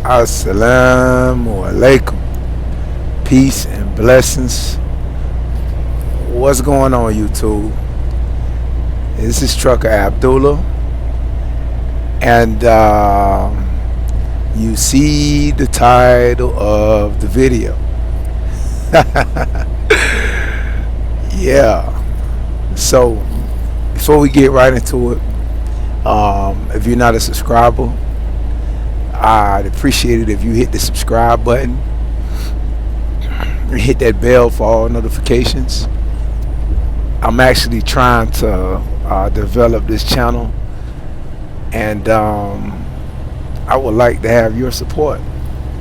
Assalamu alaikum. Peace and blessings. What's going on, YouTube? This is Trucker Abdullah, and you see the title of the video. Yeah. So, before we get right into it, if you're not a subscriber, I'd appreciate it if you hit the subscribe button and hit that bell for all notifications. I'm actually trying to develop this channel, and I would like to have your support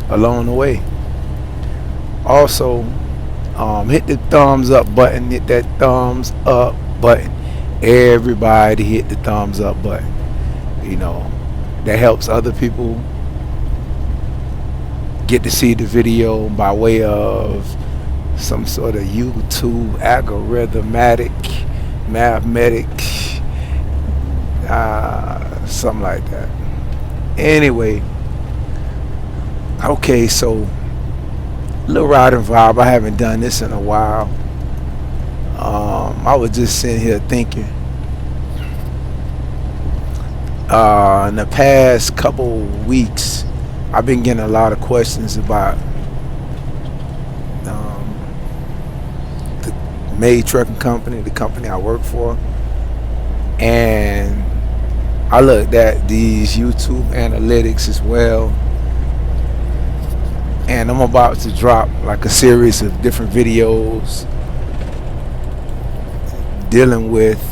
along the way. Also, hit the thumbs up button. Hit that thumbs up button. Everybody hit the thumbs up button. That helps other people get to see the video by way of some sort of YouTube algorithmic, mathematics, something like that. Anyway, okay, so little riding vibe. I haven't done this in a while. I was just sitting here thinking. In the past couple weeks, I've been getting a lot of questions about the May Trucking Company, the company I work for, and I looked at these YouTube analytics as well, and I'm about to drop like a series of different videos dealing with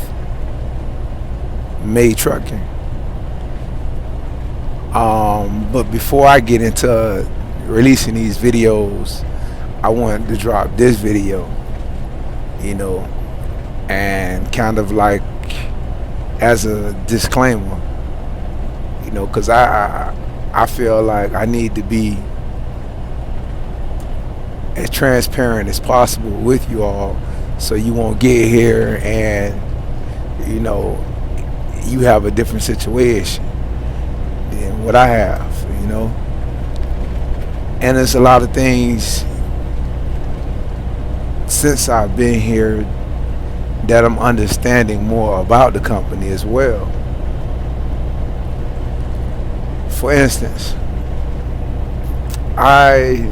May Trucking. But before I get into releasing these videos, I wanted to drop this video, and kind of like as a disclaimer, because I feel like I need to be as transparent as possible with you all, so you won't get here and you have a different situation than what I have, and there's a lot of things since I've been here that I'm understanding more about the company as well. For instance, my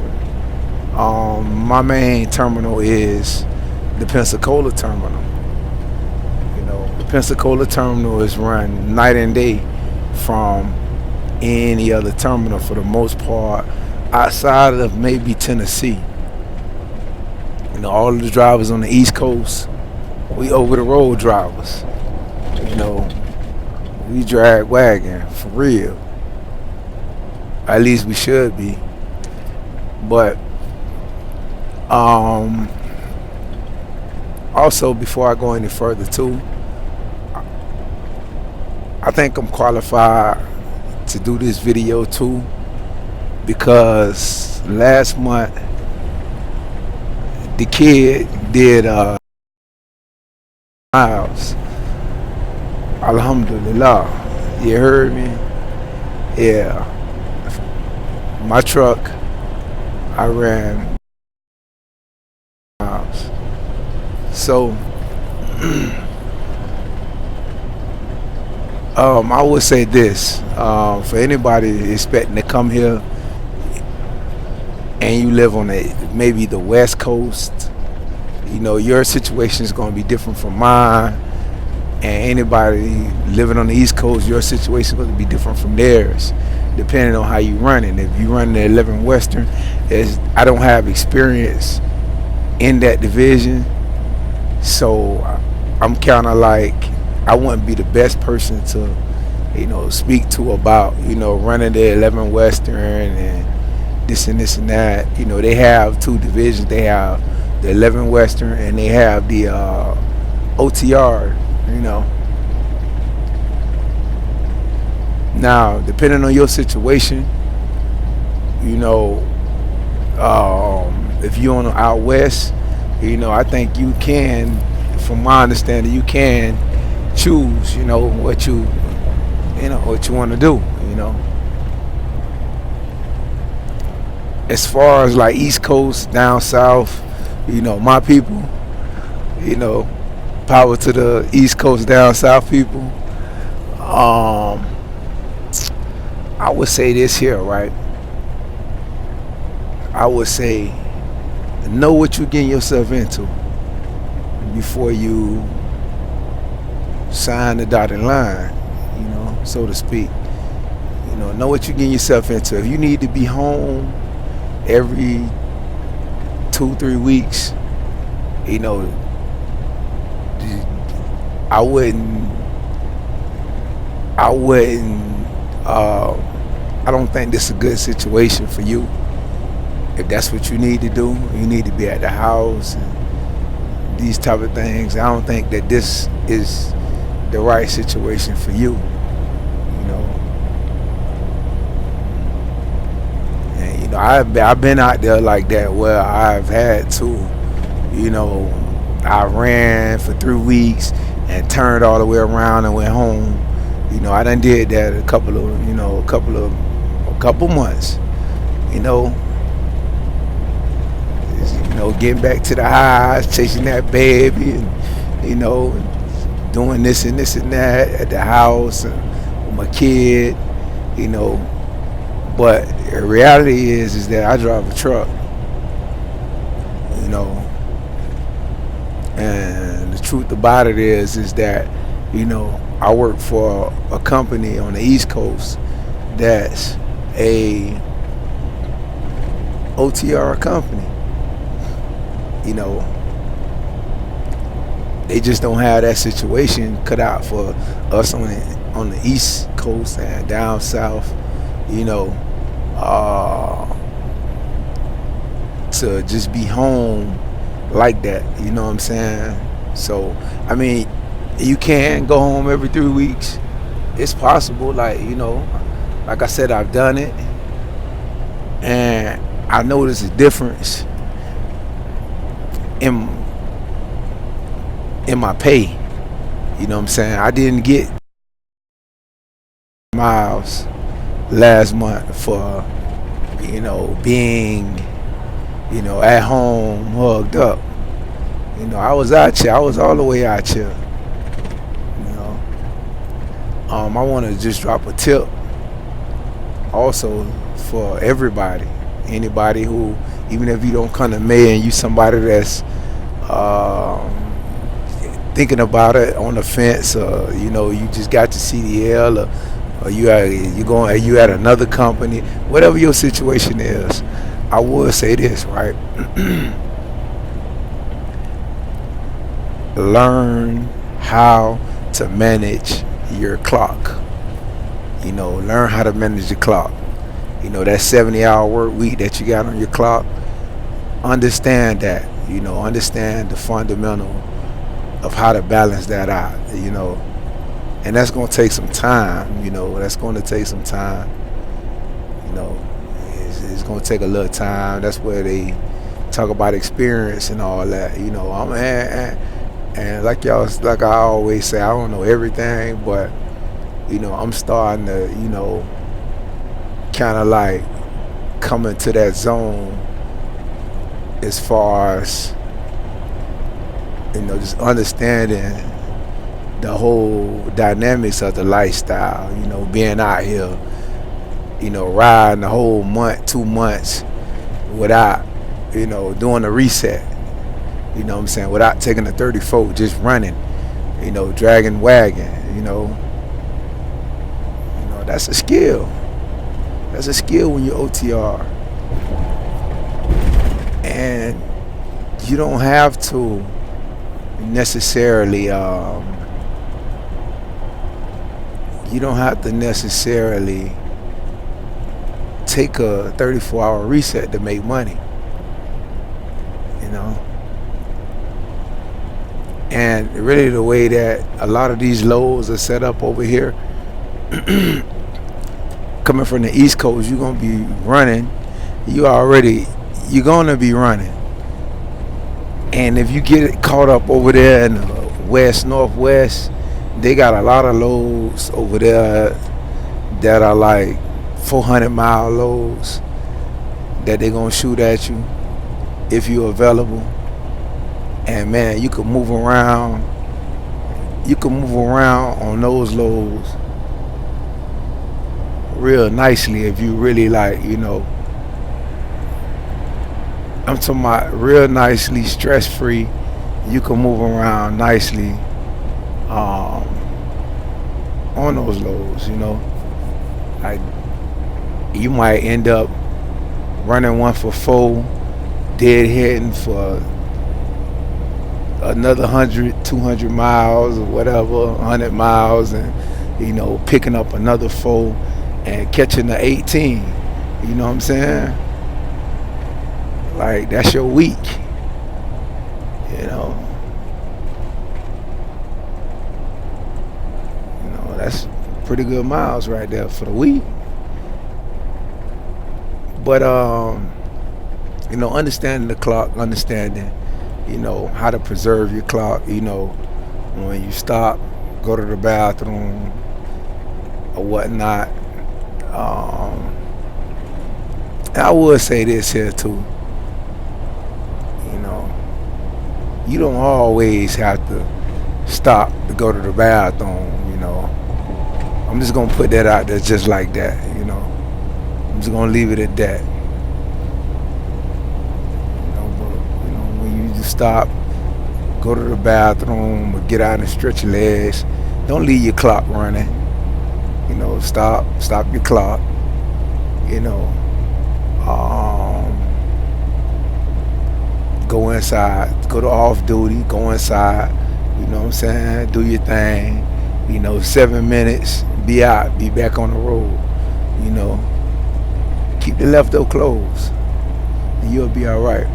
main terminal is the Pensacola terminal. The Pensacola terminal is run night and day from any other terminal for the most part, outside of maybe Tennessee. All of the drivers on the East Coast, we over the road drivers. We drag wagon for real. At least we should be. But also, before I go any further too, I think I'm qualified to do this video too, because last month the kid did miles. Alhamdulillah. You heard me? Yeah. My truck, I ran miles. So I would say this, for anybody expecting to come here and you live on maybe the West Coast, your situation is going to be different from mine, and anybody living on the East Coast, your situation is going to be different from theirs, depending on how you run it. If you run the 11 Western, I don't have experience in that division, so I'm kind of like, I wouldn't be the best person to, speak to about, running the 11 Western and this and this and that. They have two divisions. They have the 11 Western and they have the OTR. Now, depending on your situation, if you're on out west, I think you can, from my understanding, you can choose, what you want to do, as far as like East Coast, down south, my people, you know, power to the East Coast, down south people. Um, I would say this here, right? I would say know what you're getting yourself into before you sign the dotted line, so to speak. Know what you're getting yourself into. If you need to be home every 2-3 weeks, you know, I wouldn't. I wouldn't. I don't think this is a good situation for you. If that's what you need to do, you need to be at the house and these type of things. I don't think that this is the right situation for you. And I've been out there like that where I've had to, I ran for 3 weeks and turned all the way around and went home. I done did that a couple months. Getting back to the highs, chasing that baby, and doing this and this and that at the house and with my kid. But the reality is that I drive a truck. And the truth about it is that I work for a company on the East Coast that's a OTR company. They just don't have that situation cut out for us on the East Coast and down south. To just be home like that. You know what I'm saying? So you can go home every 3 weeks. It's possible. Like I said, I've done it, and I noticed a difference in my pay. You know what I'm saying? I didn't get miles last month for being at home hugged up. I was out here. I was all the way out here. I want to just drop a tip also for everybody, anybody who, even if you don't come to me and you somebody that's thinking about it on the fence, or you just got your CDL, or you at another company, whatever your situation is, I would say this, right? Learn how to manage your clock. Learn how to manage your clock. That 70-hour work week that you got on your clock, understand that. Understand the fundamental of how to balance that out. And that's going to take some time. That's going to take some time. It's going to take a little time. That's where they talk about experience and all that. And like I always say, I don't know everything, but I'm starting to kind of like come into that zone as far as just understanding the whole dynamics of the lifestyle. Being out here, riding the whole month, 2 months without doing a reset. What I'm saying? Without taking the 34, just running, dragging wagon, that's a skill. That's a skill when you're OTR. And you don't have to necessarily, take a 34-hour reset to make money. And really the way that a lot of these loads are set up over here, coming from the East Coast, you're going to be running. You're going to be running. And if you get caught up over there in the west, northwest, they got a lot of loads over there that are like 400-mile loads that they're gonna shoot at you if you're available. And man, you can move around. You can move around on those lows real nicely if you really like, I'm talking about real nicely, stress free. You can move around nicely um, on those lows. Like you might end up running one for four, dead hitting for another 100, 200 miles or whatever, 100 miles, and picking up another four and catching the 18. You know what I'm saying? Like that's your week. You know. That's pretty good miles right there for the week. But understanding the clock, understanding, how to preserve your clock, when you stop, go to the bathroom or whatnot. I would say this here too. You don't always have to stop to go to the bathroom. I'm just gonna put that out there just like that. I'm just gonna leave it at that. But when you just stop, go to the bathroom or get out and stretch your legs, don't leave your clock running. Stop your clock. Go inside, go to off duty, go inside, you know what I'm saying? Do your thing, 7 minutes, be out, be back on the road, keep the left door closed, and you'll be all right,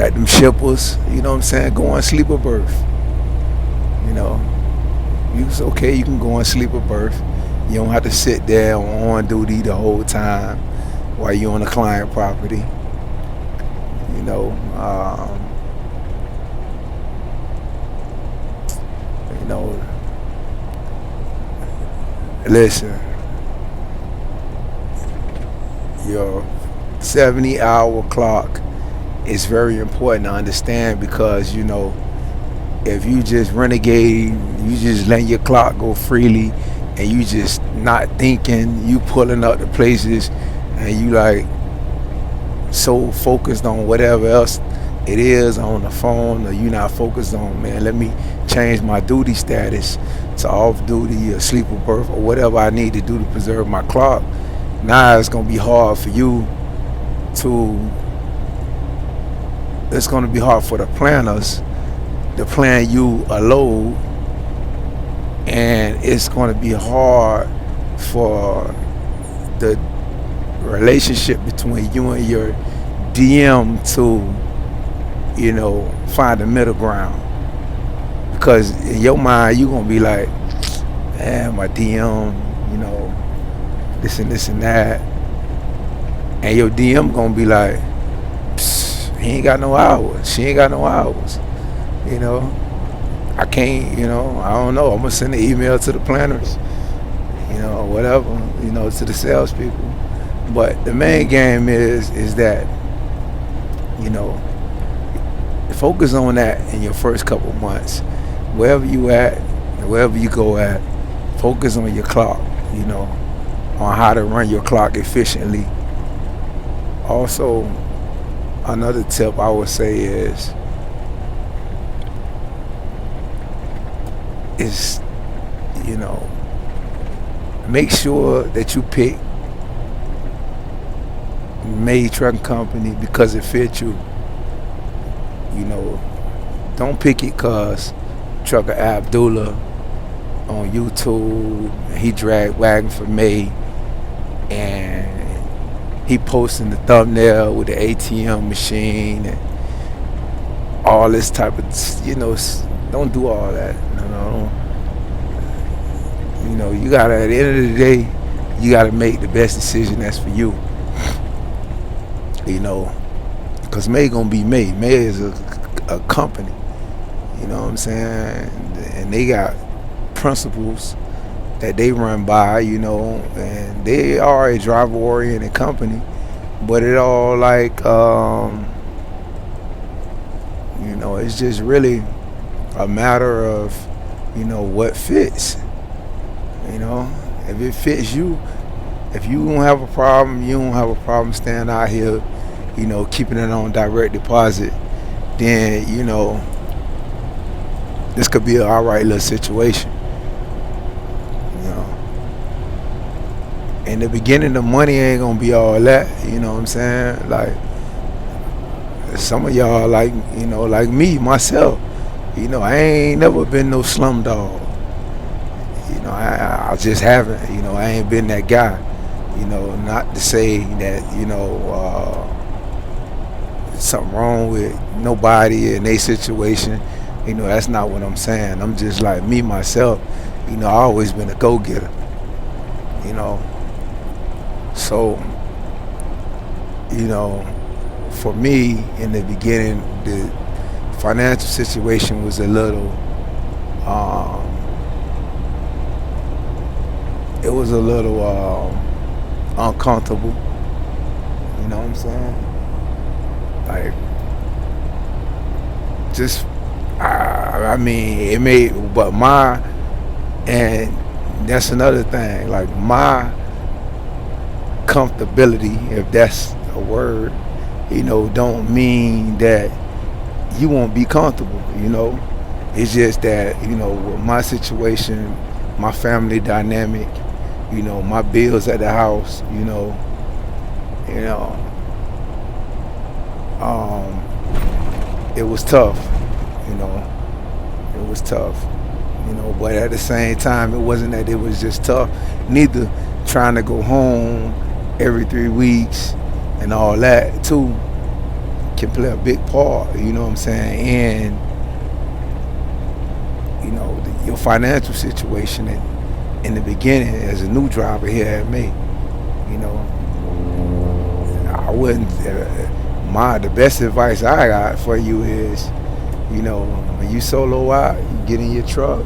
at them shippers, you know what I'm saying? Go on sleeper berth, it's okay, you can go on sleeper berth. You don't have to sit there on duty the whole time while you're on the client property. Listen, your 70-hour clock is very important to understand because, if you just renegade, you just let your clock go freely and you just not thinking, you pulling up the places and you like so focused on whatever else it is on the phone, or you not focused on, man, let me change my duty status to off duty or sleeper berth or whatever I need to do to preserve my clock. Now it's gonna be hard for you it's gonna be hard for the planners to plan you a load, and it's gonna be hard for the relationship between you and your DM to find a middle ground, because in your mind you're gonna be like, man, my DM, this and this and that, and your DM gonna be like, he ain't got no hours, she ain't got no hours, I can't, I don't know, I'm gonna send an email to the planners, whatever, to the salespeople. But the main game is that, focus on that in your first couple months. Wherever you at, wherever you go at, focus on your clock, on how to run your clock efficiently. Also, another tip I would say is make sure that you pick May Trucking Company because it fits you. Don't pick it cause Trucker Abdullah on YouTube, he dragged wagon for May and he posting the thumbnail with the ATM machine and all this type of, don't do all that. You gotta, at the end of the day, you gotta make the best decision that's for you. Because May gonna be May. May is a company, you know what I'm saying? And they got principles that they run by, and they are a driver oriented company, but it all like, it's just really a matter of, what fits. If it fits you, if you don't have a problem, you don't have a problem staying out here, keeping it on direct deposit, then, this could be an alright little situation. You know. In the beginning, the money ain't gonna be all that, you know what I'm saying? Like, some of y'all, like me, myself, I ain't never been no slum dog. I just haven't, I ain't been that guy. Not to say that, something wrong with nobody in their situation. That's not what I'm saying. I'm just like me, myself, I always been a go-getter, So, for me, in the beginning, the financial situation was a little, it was a little uncomfortable. You know what I'm saying? Like, just, I mean, it made, but and that's another thing, like my comfortability, if that's a word, don't mean that you won't be comfortable, It's just that, with my situation, my family dynamic, my bills at the house, it was tough, it was tough, but at the same time, it wasn't that it was just tough, neither trying to go home every 3 weeks and all that too can play a big part, you know what I'm saying, and your financial situation in the beginning as a new driver here at me, I wouldn't. The best advice I got for you is, when you solo out, you get in your truck,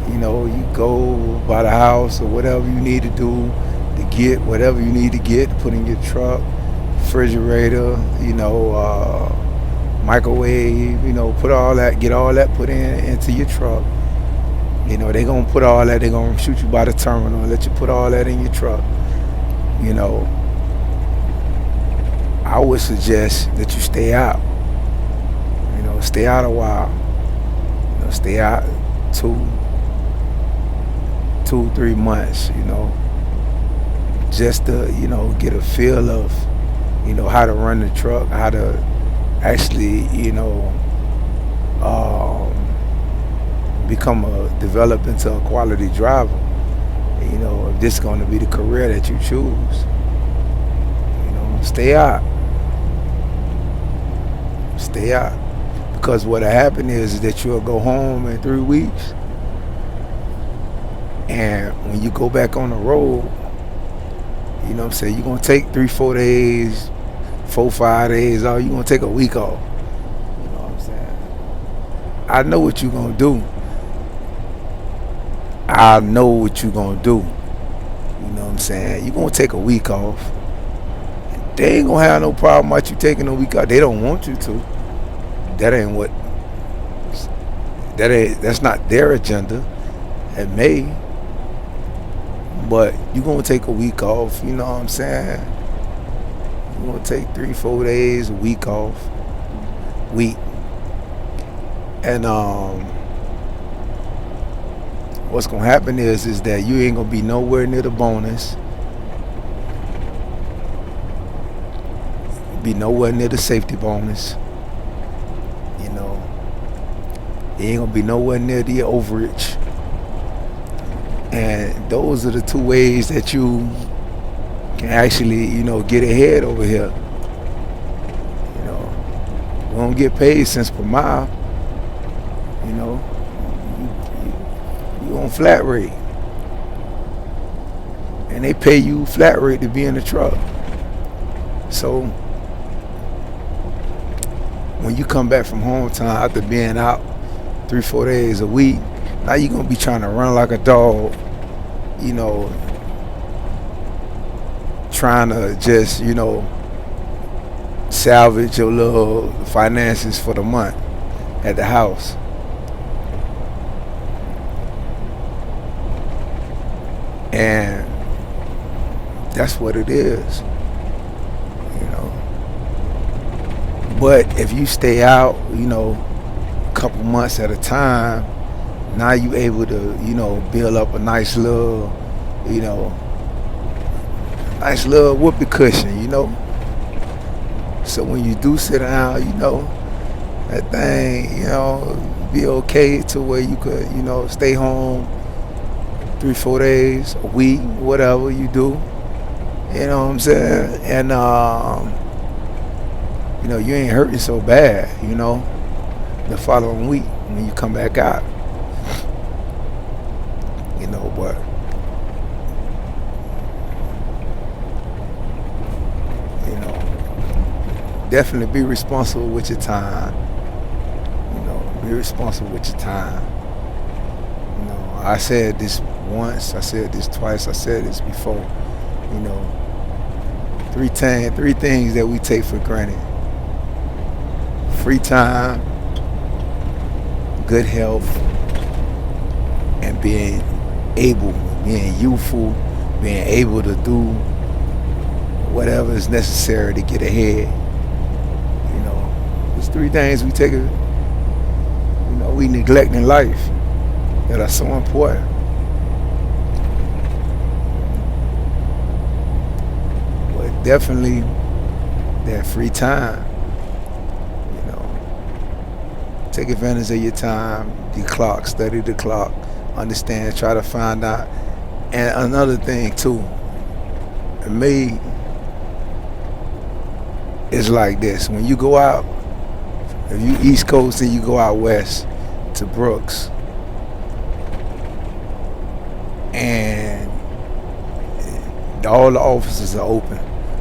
you go by the house or whatever you need to do to get whatever you need to get to put in your truck, refrigerator, microwave, put all that, get all that put into your truck. They gonna put all that, they gonna shoot you by the terminal and let you put all that in your truck. I would suggest that you stay out. Stay out a while. Stay out 2-3 months, just to, get a feel of, how to run the truck, how to actually, develop into a quality driver. If this is going to be the career that you choose, stay out. Stay out. Because what'll happen is that you'll go home in 3 weeks, and when you go back on the road, you're going to take 3-4 days, 4-5 days off. You're going to take a week off. You know what I'm saying? I know what you're going to do. I know what you're going to do. You know what I'm saying? You're going to take a week off. They ain't going to have no problem about you taking a week off. They don't want you to. That's not their agenda. It may. But you're going to take a week off. You know what I'm saying? You're going to take 3-4 days, a week off. And what's gonna happen is that you ain't gonna be nowhere near the bonus, be nowhere near the safety bonus. You ain't gonna be nowhere near the overage. And those are the two ways that you can actually, get ahead over here. We don't get paid cents per mile. You on flat rate, and they pay you flat rate to be in the truck. So when you come back from hometown after being out 3-4 days a week, now you're gonna be trying to run like a dog you know, trying to just, salvage your little finances for the month at the house. And that's what it is, you know. But if you stay out, a couple months at a time, now you able to, build up a you know, nice little whoopee cushion. So when you do sit down, that thing, be okay to where you could, stay home 3-4 days a week, whatever you do. You know what I'm saying? And you ain't hurting so bad, the following week when you come back out. But definitely be responsible with your time. Be responsible with your time. I said this once, I said this twice, I said this before. Three things that we take for granted: free time, good health, and being youthful, being able to do whatever is necessary to get ahead. There's three things we neglect in life that are so important. But definitely that free time. Take advantage of your time, the clock, study the clock, understand, try to find out. And another thing too, me is like this: when you go out, if you East Coast and you go out west to Brooks, and all the offices are open,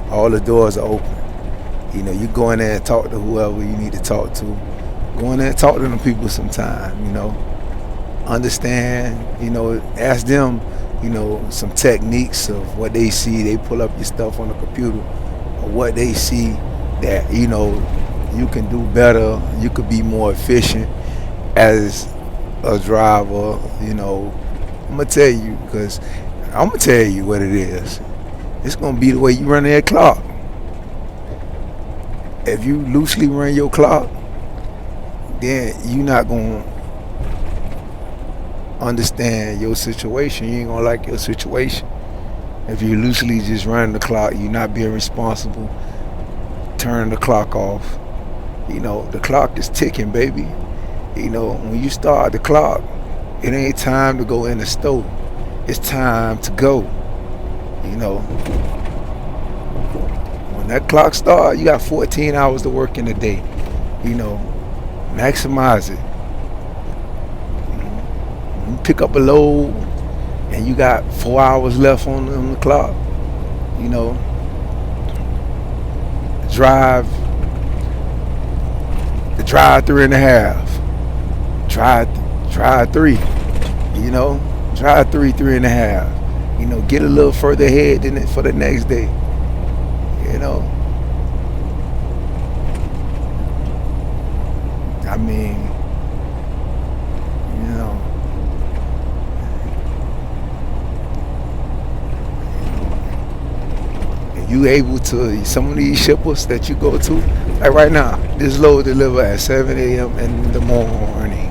all the doors are open. You go in there and talk to whoever you need to talk to. Go in there and talk to them people sometime, understand, ask them, some techniques of what they see. They pull up your stuff on the computer, or what they see that, you can do better, you could be more efficient as a driver. I'm gonna tell you, because I'm gonna tell you what it is. It's gonna be the way you run that clock. If you loosely run your clock, then you're not gonna understand your situation. You ain't gonna like your situation. If you loosely just run the clock, you're not being responsible. Turn the clock off. The clock is ticking, baby. When you start the clock, it ain't time to go in the store. It's time to go. When that clock starts, you got 14 hours to work in a day. Maximize it. You pick up a load and you got 4 hours left on the clock. Drive 3.5. Drive 3. Drive 3.5. Get a little further ahead than it for the next day. I mean, you able to, some of these shippers that you go to, like right now, this load deliver at 7 a.m. in the morning.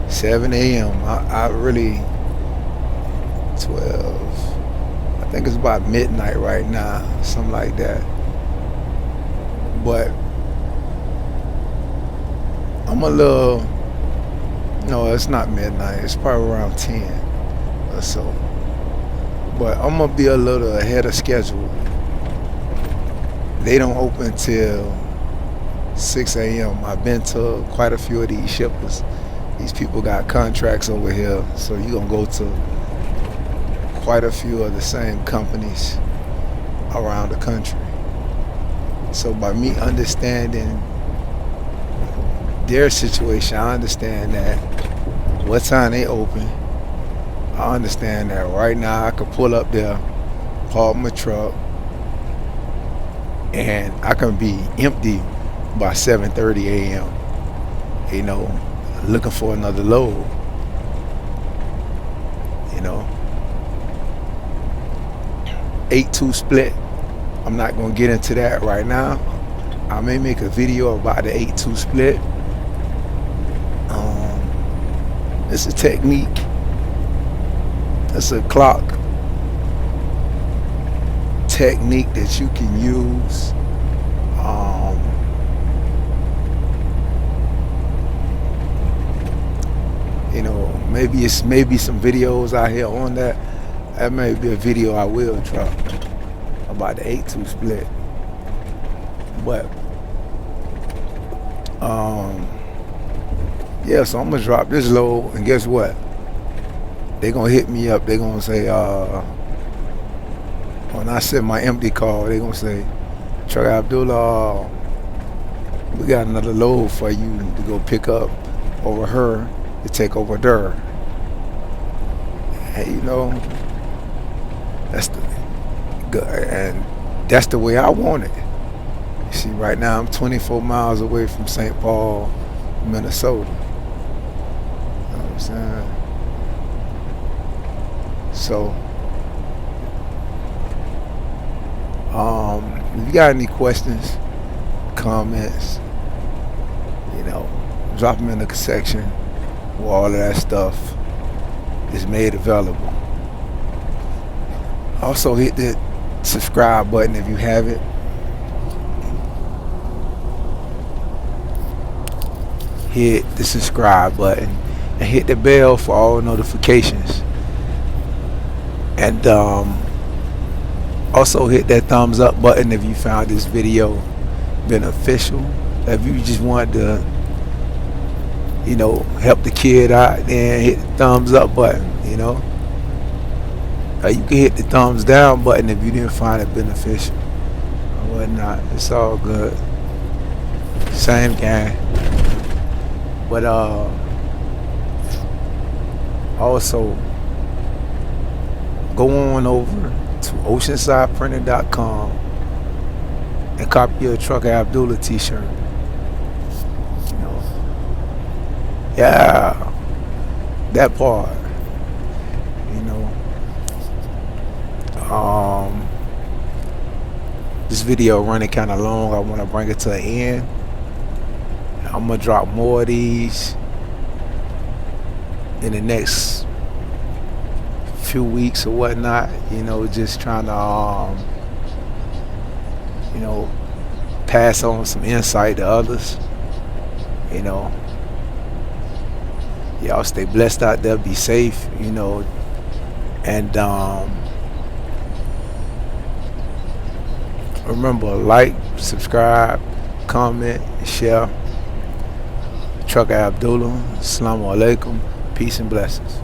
7 a.m. I really, 12, I think it's about midnight right now, something like that. But I'm a little, no, it's not midnight, it's probably around 10 or so. But I'm gonna be a little ahead of schedule. They don't open till 6 a.m. I've been to quite a few of these shippers. These people got contracts over here, so you're gonna go to quite a few of the same companies around the country. So by me understanding their situation, I understand that what time they open. I understand that right now I could pull up there, park my truck, and I can be empty by 7:30 a.m. You know, looking for another load. You know, 8-2 split. I'm not gonna get into that right now. I may make a video about the 8-2 split. It's a technique. It's a clock technique that you can use. You know, maybe some videos out here on that. That may be a video I will drop about the 8-2 split. But yeah, so I'm gonna drop this load, and guess what? They gonna hit me up. They gonna say, when I send my empty call, they gonna say, Trucker Abdullah, we got another load for you to go pick up over her to take over there. And you know, that's the way I want it. You see, right now I'm 24 miles away from St. Paul, Minnesota. You know what I'm saying? So, if you got any questions, comments, you know, drop them in the section where all of that stuff is made available. Also, hit the subscribe button if you haven't. Hit the subscribe button and hit the bell for all notifications. And also hit that thumbs up button if you found this video beneficial. If you just wanted to, you know, help the kid out, then hit the thumbs up button, you know. You can hit the thumbs down button if you didn't find it beneficial or whatnot. It's all good. Same game. But also go on over to oceansideprinter.com and copy your Trucker Abdullah t-shirt. You know, yeah, that part. You know, this video running kind of long. I want to bring it to an end. I'm gonna drop more of these in the next few weeks or whatnot. You know, just trying to you know, pass on some insight to others. You know, y'all stay blessed out there, be safe, you know, and remember, like, subscribe, comment, share. Trucker Abdullah, Assalamu alaikum, peace and blessings.